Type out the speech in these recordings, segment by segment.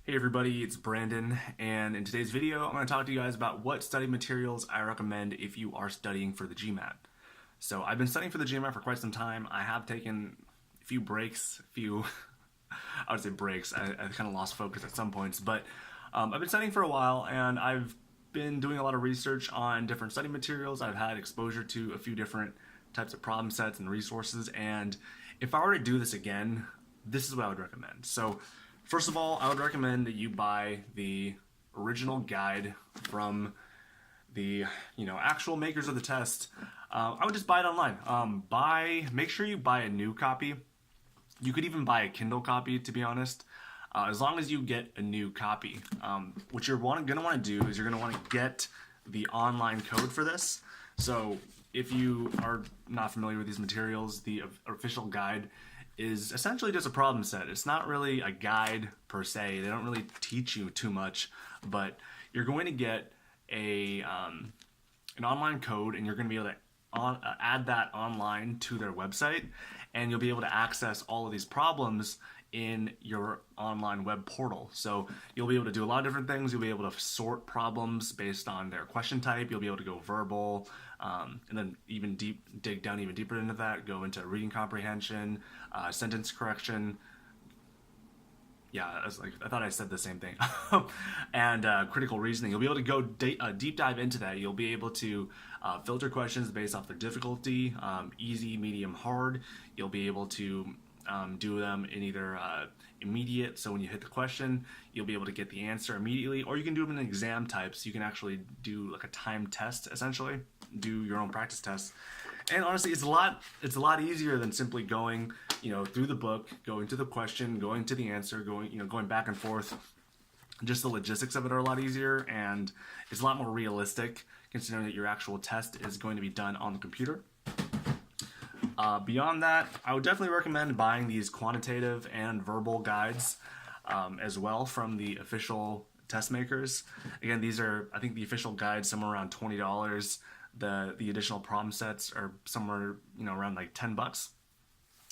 Hey everybody, it's Brandon, and in today's video, I'm going to talk to you guys about what study materials I recommend if you are studying for the GMAT. So I've been studying for the GMAT for quite some time. I have taken a few breaks, I would say breaks. I kind of lost focus at some points, but I've been studying for a while, and I've been doing a lot of research on different study materials. I've had exposure to a few different types of problem sets and resources, and if I were to do this again, this is what I would recommend. So first of all, I would recommend that you buy the original guide from the actual makers of the test. I would just buy it online. Make sure you buy a new copy. You could even buy a Kindle copy, to be honest, as long as you get a new copy. What you're going to want to do is you're going to want to get the online code for this. So if you are not familiar with these materials, the official guide is essentially just a problem set. It's not really a guide per se. They don't really teach you too much, but you're going to get an online code, and you're going to be able to add that online to their website, and you'll be able to access all of these problems in your online web portal. So you'll be able to do a lot of different things. You'll be able to sort problems based on their question type. You'll be able to go verbal, and then dig down even deeper into that, go into reading comprehension, sentence correction. Yeah, I thought I said the same thing. And critical reasoning. You'll be able to go deep dive into that. You'll be able to filter questions based off their difficulty, easy, medium, hard. You'll be able to do them in either immediate, so when you hit the question, you'll be able to get the answer immediately, or you can do them in exam types. You can actually do like a timed test, essentially, do your own practice test. And honestly, it's a lot easier than simply going, through the book, going to the question, going to the answer, going back and forth. Just the logistics of it are a lot easier, and it's a lot more realistic, considering that your actual test is going to be done on the computer. Beyond that, I would definitely recommend buying these quantitative and verbal guides as well from the official test makers. Again, these are, I think the official guides somewhere around $20. The additional problem sets are somewhere around like $10.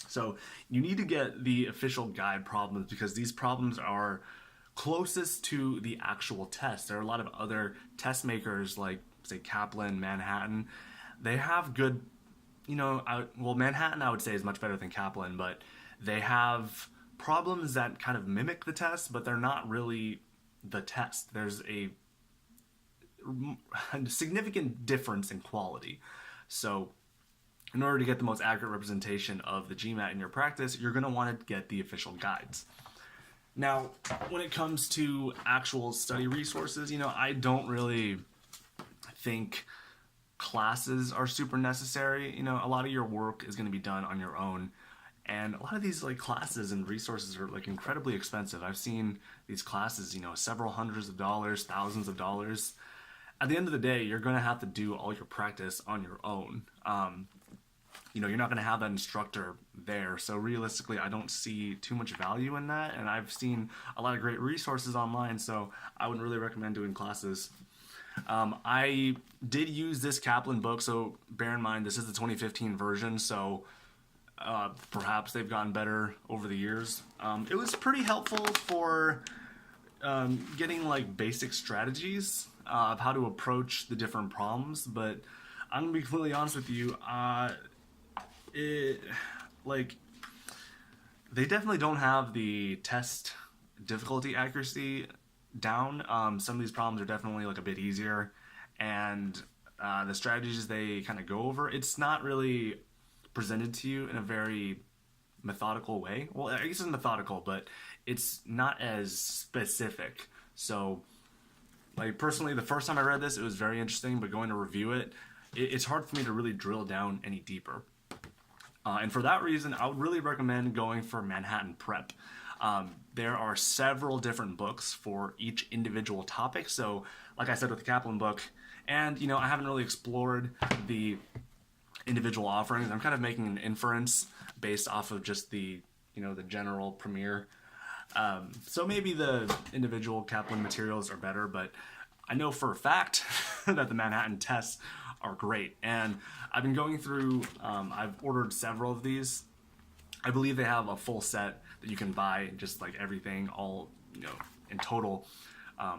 So you need to get the official guide problems, because these problems are closest to the actual test. There are a lot of other test makers like, say, Kaplan, Manhattan. They have good, Manhattan I would say is much better than Kaplan, but they have problems that kind of mimic the test, but they're not really the test. There's a significant difference in quality. So in order to get the most accurate representation of the GMAT in your practice, you're going to want to get the official guides. Now, when it comes to actual study resources, I don't really think classes are super necessary. A lot of your work is going to be done on your own, and a lot of these classes and resources are incredibly expensive. I've seen these classes, several hundreds of dollars, thousands of dollars. At the end of the day, you're going to have to do all your practice on your own. You're not going to have that instructor there. So realistically, I don't see too much value in that. And I've seen a lot of great resources online, so I wouldn't really recommend doing classes. I did use this Kaplan book, so bear in mind this is the 2015 version, so perhaps they've gotten better over the years. It was pretty helpful for getting basic strategies of how to approach the different problems, but I'm gonna be completely honest with you, they definitely don't have the test difficulty accuracy down. Some of these problems are definitely a bit easier, and the strategies they kind of go over, it's not really presented to you in a very methodical way. Well, I guess it's methodical, but it's not as specific. So personally, the first time I read this, it was very interesting, but going to review it, it's hard for me to really drill down any deeper. And for that reason, I would really recommend going for Manhattan Prep. There are several different books for each individual topic. So like I said with the Kaplan book, and I haven't really explored the individual offerings. I'm kind of making an inference based off of just the general premiere. So maybe the individual Kaplan materials are better, but I know for a fact that the Manhattan tests are great. And I've been going through, I've ordered several of these. I believe they have a full set that you can buy just like everything all, in total. I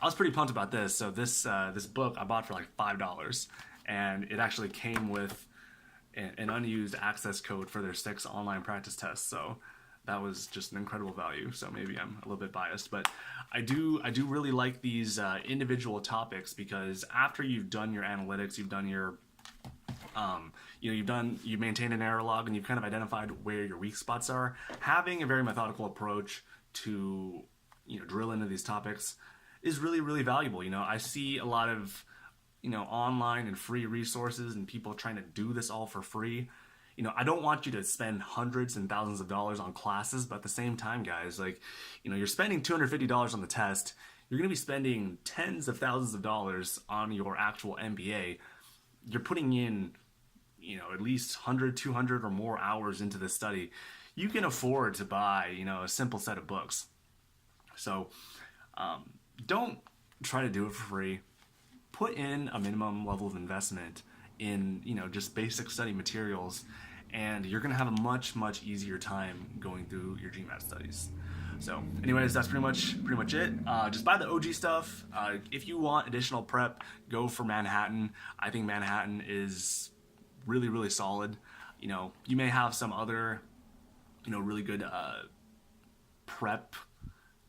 was pretty pumped about this. So this book I bought for like $5, and it actually came with an unused access code for their 6 online practice tests. So that was just an incredible value. So maybe I'm a little bit biased, but I do really like these individual topics, because after you've done your analytics, you've done your you've maintained an error log, and you've kind of identified where your weak spots are. Having a very methodical approach to drill into these topics is really, really valuable. I see a lot of online and free resources and people trying to do this all for free. I don't want you to spend hundreds and thousands of dollars on classes, but at the same time, guys, like, you're spending $250 on the test. You're going to be spending tens of thousands of dollars on your actual MBA. You're putting in, at least 100, 200 or more hours into this study. You can afford to buy, a simple set of books. So don't try to do it for free. Put in a minimum level of investment in, just basic study materials, and you're going to have a much, much easier time going through your GMAT studies. So anyways, that's pretty much it. Just buy the OG stuff. If you want additional prep, go for Manhattan. I think Manhattan is really, really solid. You may have some other, really good prep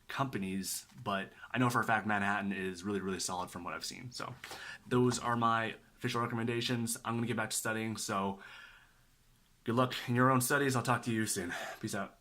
companies, but I know for a fact Manhattan is really, really solid from what I've seen. So those are my official recommendations. I'm going to get back to studying. So good luck in your own studies. I'll talk to you soon. Peace out.